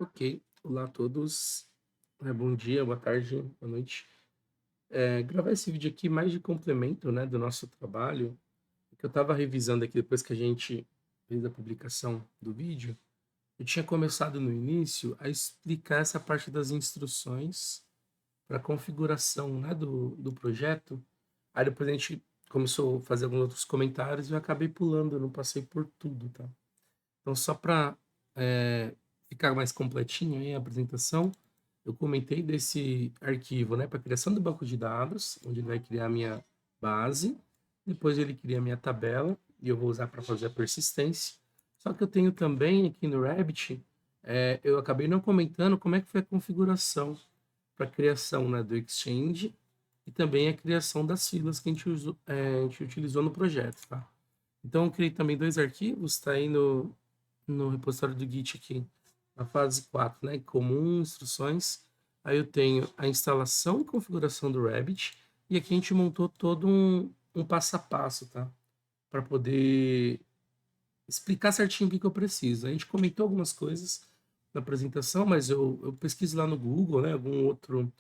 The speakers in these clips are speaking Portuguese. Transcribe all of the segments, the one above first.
Ok, olá a todos. Bom dia, boa tarde, boa noite. Gravar esse vídeo aqui mais de complemento, né, do nosso trabalho, que eu estava revisando aqui depois que a gente fez a publicação do vídeo. Eu tinha começado no início a explicar essa parte das instruções para configuração, né, do projeto. Aí depois a gente começou a fazer alguns outros comentários e eu acabei pulando, eu não passei por tudo, tá? Então, só para ficar mais completinho aí a apresentação, eu comentei desse arquivo, né, para criação do banco de dados, onde ele vai criar a minha base, depois ele cria a minha tabela, e eu vou usar para fazer a persistência. Só que eu tenho também aqui no Rabbit, eu acabei não comentando como é que foi a configuração para a criação, né, do Exchange e também a criação das filas que a gente utilizou no projeto, tá? Então, eu criei também dois arquivos, está aí no repositório do Git aqui, na fase 4, né? Comum, instruções. Aí eu tenho a instalação e configuração do Rabbit. E aqui a gente montou todo um passo a passo, tá? Para poder explicar certinho o que eu preciso. A gente comentou algumas coisas na apresentação, mas eu pesquiso lá no Google, né? Algum outro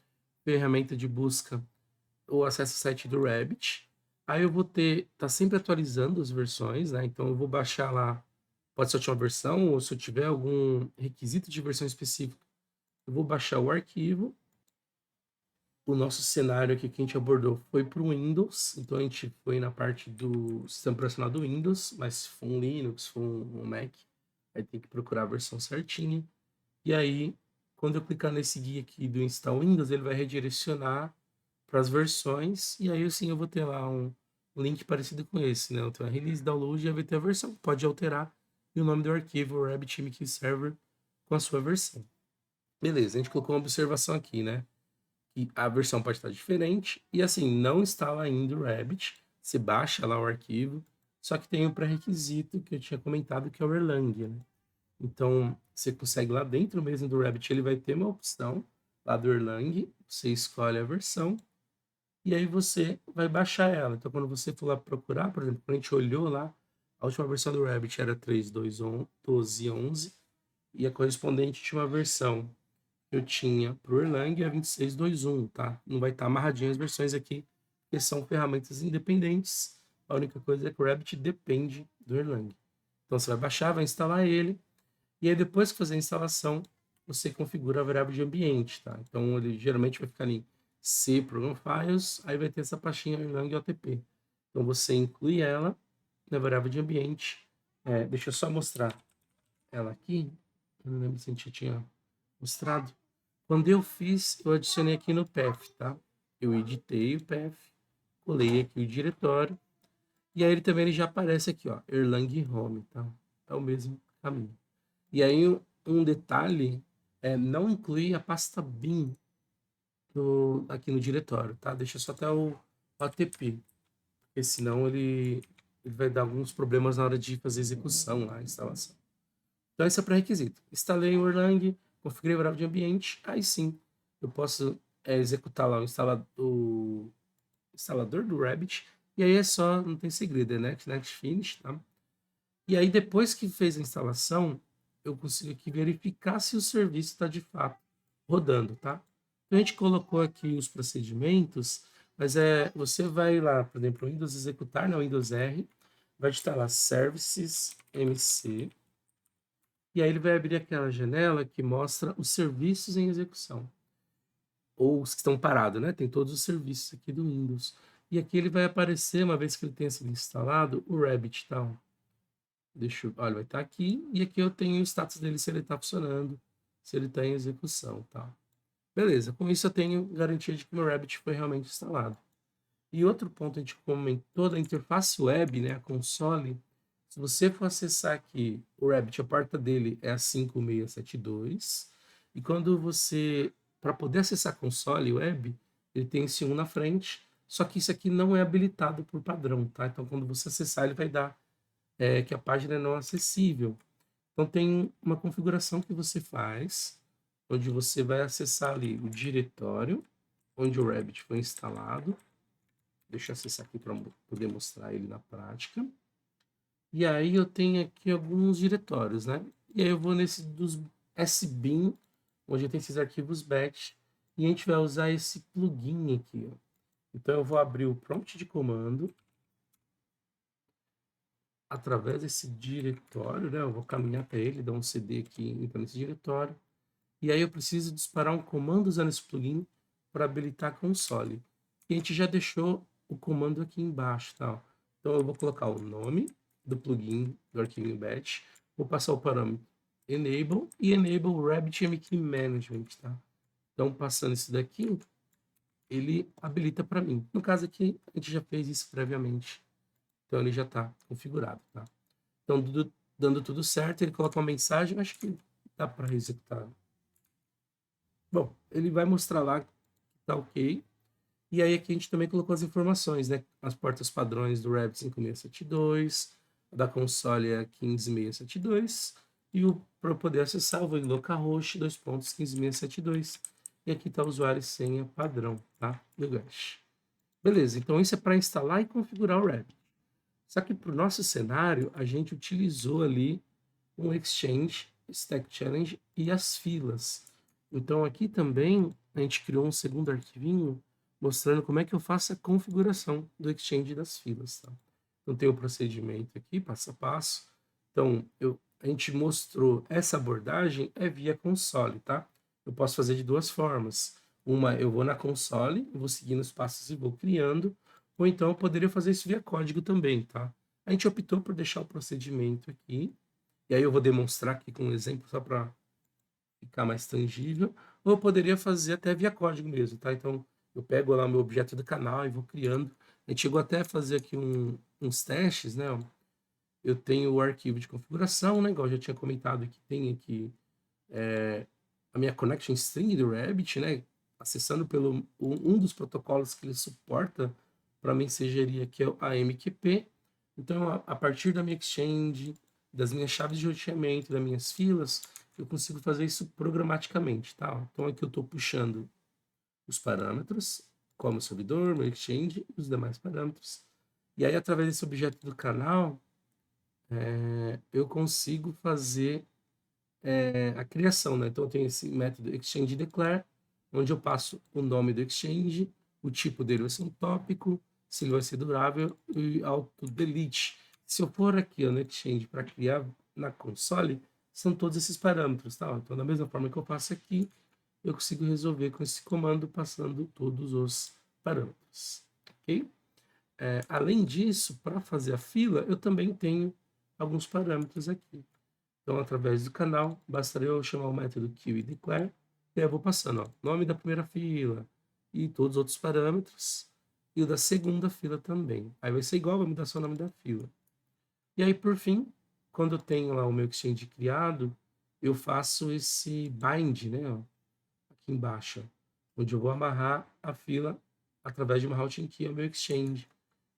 ferramenta de busca ou acesso ao site do Rabbit. Aí eu vou tá sempre atualizando as versões, né? Então eu vou baixar lá, pode ser a última versão, ou se eu tiver algum requisito de versão específica, eu vou baixar o arquivo. O nosso cenário aqui que a gente abordou foi para o Windows, então a gente foi na parte do sistema operacional do Windows, mas se for um Linux, se for um Mac, aí tem que procurar a versão certinha. E aí, quando eu clicar nesse guia aqui do Install Windows, ele vai redirecionar para as versões, e aí sim eu vou ter lá um link parecido com esse, né? Então, a release download já vai ter a versão, pode alterar, e o nome do arquivo, o RabbitMQ Server, com a sua versão. Beleza, a gente colocou uma observação aqui, né? Que a versão pode estar diferente, e assim, não instala ainda o Rabbit, você baixa lá o arquivo, só que tem o pré-requisito que eu tinha comentado, que é o Erlang, né? Então, você consegue lá dentro mesmo do Rabbit, ele vai ter uma opção lá do Erlang, você escolhe a versão, e aí você vai baixar ela. Então, quando você for lá procurar, por exemplo, quando a gente olhou lá, a última versão do Rabbit era 3.2.11 e a correspondente tinha uma versão que eu tinha para o Erlang é 26.2.1, tá? Não vai estar amarradinho as versões aqui, porque são ferramentas independentes. A única coisa é que o Rabbit depende do Erlang. Então, você vai baixar, vai instalar ele, e aí depois que fazer a instalação, você configura a variável de ambiente, tá? Então, ele geralmente vai ficar ali C Program Files, aí vai ter essa pastinha Erlang OTP. Então, você inclui ela na variável de ambiente. Deixa eu só mostrar ela aqui. Eu não lembro se a gente já tinha mostrado. Quando eu fiz, eu adicionei aqui no path, tá? Eu editei o path, colei aqui o diretório, e aí ele já aparece aqui, ó, Erlang Home, tá? É o mesmo caminho. E aí um detalhe não inclui a pasta bin aqui no diretório, tá? Deixa só até o ATP, porque senão ele vai dar alguns problemas na hora de fazer a execução lá, a instalação. Então esse é o pré-requisito. Instalei o Erlang, configurei o variável de ambiente, aí sim eu posso executar lá o instalador do Rabbit, e aí é só, não tem segredo, é next finish, tá? E aí, depois que fez a instalação, eu consigo aqui verificar se o serviço está de fato rodando, tá? Então, a gente colocou aqui os procedimentos, mas você vai lá, por exemplo, Windows executar, na Windows R, vai digitar lá Services MC, e aí ele vai abrir aquela janela que mostra os serviços em execução, ou os que estão parados, né? Tem todos os serviços aqui do Windows. E aqui ele vai aparecer, uma vez que ele tenha sido instalado, o Rabbit, tá? Olha, vai estar aqui, e aqui eu tenho o status dele, se ele está funcionando, se ele está em execução, tá? Beleza, com isso eu tenho garantia de que o meu Rabbit foi realmente instalado. E outro ponto, a gente comentou da interface web, né, a console. Se você for acessar aqui o Rabbit, a porta dele é a 5672, e quando para poder acessar a console web, ele tem esse 1 na frente, só que isso aqui não é habilitado por padrão, tá? Então, quando você acessar, ele vai dar que a página é não acessível. Então tem uma configuração que você faz, onde você vai acessar ali o diretório onde o Rabbit foi instalado. Deixa eu acessar aqui para poder mostrar ele na prática. E aí eu tenho aqui alguns diretórios, né? E aí eu vou nesse dos SBIN, onde tem esses arquivos batch, e a gente vai usar esse plugin aqui, ó. Então eu vou abrir o prompt de comando através desse diretório, né? Eu vou caminhar até ele, dar um CD aqui, entrar nesse diretório. E aí eu preciso disparar um comando usando esse plugin para habilitar a console. E a gente já deixou o comando aqui embaixo, tá? Então eu vou colocar o nome do plugin do arquivo batch, vou passar o parâmetro enable e enable RabbitMQ Management, tá? Então passando isso daqui, ele habilita para mim. No caso aqui, a gente já fez isso previamente. Então ele já está configurado, tá? Então, dando tudo certo, ele coloca uma mensagem, acho que dá para executar. Bom, ele vai mostrar lá que tá ok. E aí aqui a gente também colocou as informações, né? As portas padrões do Rabbit 5672, da console é 15672, e o para poder acessar, eu vou em localhost 2.15672. E aqui está o usuário e senha padrão, tá? Do Gash. Beleza, então isso é para instalar e configurar o Rabbit. Só que para o nosso cenário, a gente utilizou ali um Exchange, Stack Challenge e as filas. Então aqui também a gente criou um segundo arquivinho mostrando como é que eu faço a configuração do Exchange das filas. Tá? Então tem o procedimento aqui, passo a passo. Então a gente mostrou essa abordagem é via console, tá? Eu posso fazer de duas formas. Uma, eu vou na console, eu vou seguindo os passos e vou criando, ou então eu poderia fazer isso via código também, tá? A gente optou por deixar o procedimento aqui, e aí eu vou demonstrar aqui com um exemplo só para ficar mais tangível, ou eu poderia fazer até via código mesmo, tá? Então eu pego lá o meu objeto do canal e vou criando. A gente chegou até a fazer aqui uns testes, né? Eu tenho o arquivo de configuração, né? Igual eu já tinha comentado que tem aqui a minha connection string do Rabbit, né? Acessando pelo um dos protocolos que ele suporta para mensageria, que é o AMQP. Então, a partir da minha exchange, das minhas chaves de roteamento, das minhas filas, eu consigo fazer isso programaticamente, tá? Então, aqui eu estou puxando os parâmetros, como o servidor, meu exchange e os demais parâmetros. E aí, através desse objeto do canal, eu consigo fazer a criação, né? Então eu tenho esse método exchange declare, onde eu passo o nome do exchange, o tipo dele vai ser um tópico, se ele vai ser durável e auto delete. Se eu for aqui no exchange para criar na console, são todos esses parâmetros, tá? Então da mesma forma que eu faço aqui, eu consigo resolver com esse comando passando todos os parâmetros, ok? Além disso, para fazer a fila, eu também tenho alguns parâmetros aqui. Então, através do canal, bastaria eu chamar o método queueDeclare, e aí eu vou passando, ó, nome da primeira fila e todos os outros parâmetros, e o da segunda fila também. Aí vai ser igual, vai me dar só o nome da fila. E aí, por fim, quando eu tenho lá o meu Exchange criado, eu faço esse bind, né, ó, aqui embaixo, ó, onde eu vou amarrar a fila através de uma routing key ao meu Exchange.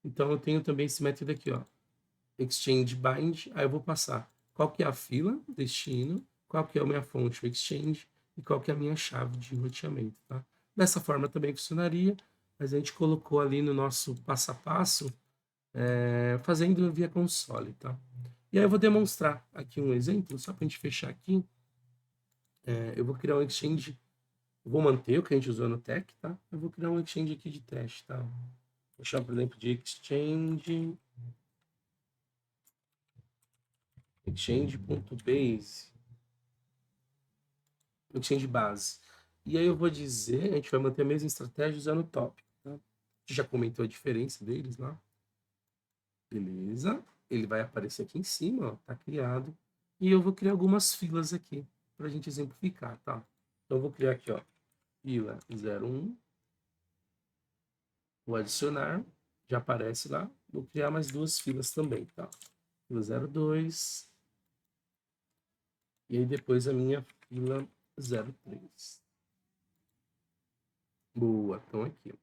Então, eu tenho também esse método aqui, ó, Exchange Bind, aí eu vou passar qual que é a fila, destino, qual que é a minha fonte, o Exchange, e qual que é a minha chave de roteamento, tá? Dessa forma também funcionaria, mas a gente colocou ali no nosso passo a passo, fazendo via console, tá? E aí eu vou demonstrar aqui um exemplo, só para a gente fechar aqui. Eu vou criar um Exchange, vou manter o que a gente usou no Tech, tá? Eu vou criar um Exchange aqui de teste, tá? Vou chamar, por exemplo, de Exchange.base. Exchange base. E aí eu vou dizer, a gente vai manter a mesma estratégia usando o tópico. Tá? A gente já comentou a diferença deles lá. Beleza. Ele vai aparecer aqui em cima, ó, tá criado. E eu vou criar algumas filas aqui, para a gente exemplificar, tá? Então eu vou criar aqui, ó, fila 01, vou adicionar, já aparece lá. Vou criar mais duas filas também, tá? Fila 02, e aí depois a minha fila 03. Boa, então aqui.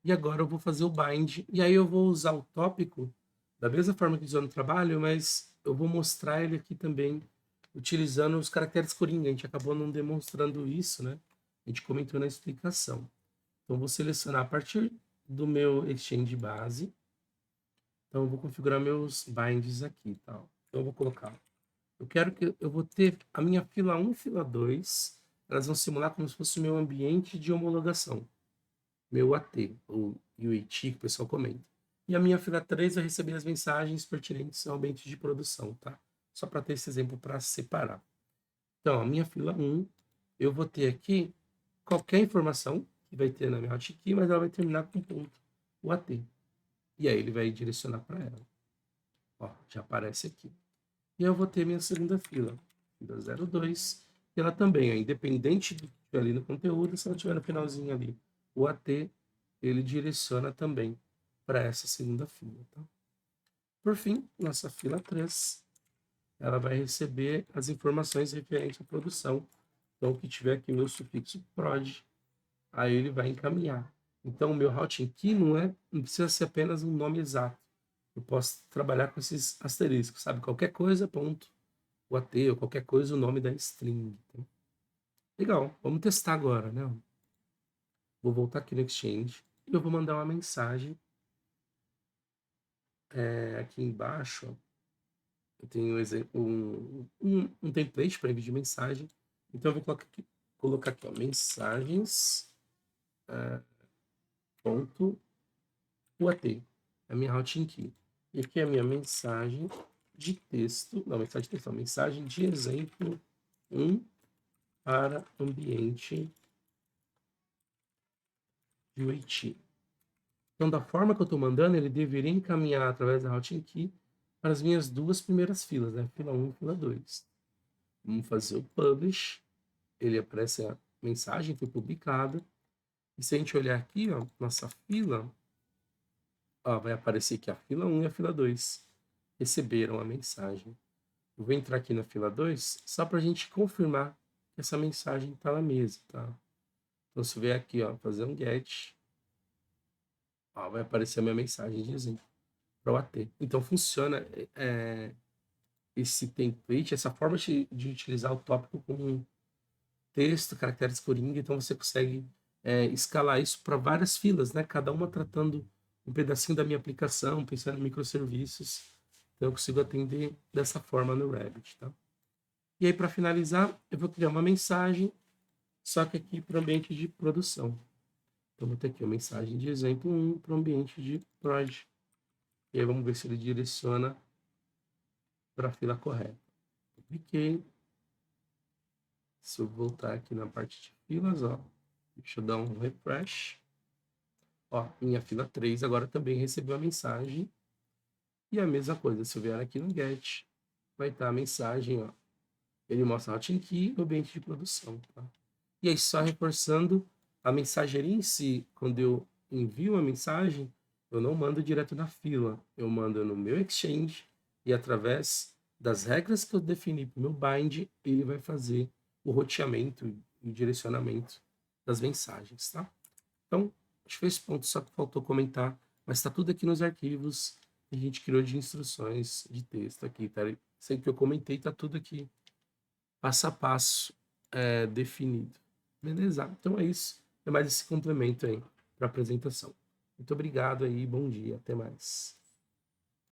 E agora eu vou fazer o bind, e aí eu vou usar o tópico da mesma forma que usou no trabalho, mas eu vou mostrar ele aqui também, utilizando os caracteres Coringa. A gente acabou não demonstrando isso, né? A gente comentou na explicação. Então, eu vou selecionar a partir do meu Exchange base. Então, eu vou configurar meus binds aqui, tá? Então, eu vou colocar Eu quero que eu vou ter a minha fila um e fila 2, elas vão simular como se fosse o meu ambiente de homologação, meu AT, ou UAT, que o pessoal comenta. E a minha fila 3 vai receber as mensagens pertinentes ao ambiente de produção, tá? Só para ter esse exemplo para separar. Então, a minha fila um, eu vou ter aqui qualquer informação que vai ter na minha hotkey, mas ela vai terminar com ponto, o AT. E aí ele vai direcionar para ela. Ó, já aparece aqui. E eu vou ter minha segunda fila, fila 02, e ela também, ó, independente do que tiver ali no conteúdo, se ela tiver no finalzinho ali, o AT, ele direciona também para essa segunda fila, tá? Por fim, nossa fila 3, ela vai receber as informações referentes à produção. Então, o que tiver aqui meu sufixo prod, aí ele vai encaminhar. Então, o meu routing key não precisa ser apenas um nome exato. Eu posso trabalhar com esses asteriscos, sabe? Qualquer coisa, ponto, o AT, ou qualquer coisa, o nome da string. Tá? Legal, vamos testar agora, né? Vou voltar aqui no Exchange e eu vou mandar uma mensagem. Aqui embaixo, ó, eu tenho um template para envio de mensagem. Então, eu vou colocar aqui ó, mensagens, ponto, UAT, a minha routing key. E aqui é a minha mensagem de texto, não, mensagem de texto, não, mensagem de exemplo um para ambiente de UAT. Então, da forma que eu estou mandando, ele deveria encaminhar através da routing key para as minhas duas primeiras filas, né? Fila um e fila 2. Vamos fazer o publish, ele aparece a mensagem, foi publicada. E se a gente olhar aqui, ó, nossa fila, ó, vai aparecer que a fila um e a fila 2 receberam a mensagem. Eu vou entrar aqui na fila 2 só para a gente confirmar que essa mensagem está na mesa, tá? Então, se eu vier aqui, ó, fazer um get, ó, vai aparecer a minha mensagem de exemplo para o AT. Então, funciona esse template, essa forma de utilizar o tópico com texto, caracteres Coringa, então você consegue escalar isso para várias filas, né? Cada uma tratando um pedacinho da minha aplicação, pensando em microserviços. Então eu consigo atender dessa forma no Rabbit, tá? E aí, para finalizar, eu vou criar uma mensagem, só que aqui para o ambiente de produção. Então, vou ter aqui uma mensagem de exemplo um para o ambiente de prod. E aí, vamos ver se ele direciona para a fila correta. Cliquei. Se eu voltar aqui na parte de filas, ó, deixa eu dar um refresh. Ó, minha fila 3 agora também recebeu a mensagem. E a mesma coisa, se eu vier aqui no get, vai estar a mensagem, ó. Ele mostra a routing key e o ambiente de produção, tá? E aí, só reforçando, a mensageria em si, quando eu envio uma mensagem, eu não mando direto na fila, eu mando no meu Exchange e através das regras que eu defini para o meu bind, ele vai fazer o roteamento e o direcionamento das mensagens, tá? Então, acho que foi esse ponto só que faltou comentar, mas está tudo aqui nos arquivos que a gente criou de instruções de texto aqui, tá? Sei que eu comentei, está tudo aqui passo a passo definido. Beleza? Então é isso. É mais esse complemento aí para a apresentação. Muito obrigado aí, bom dia, até mais.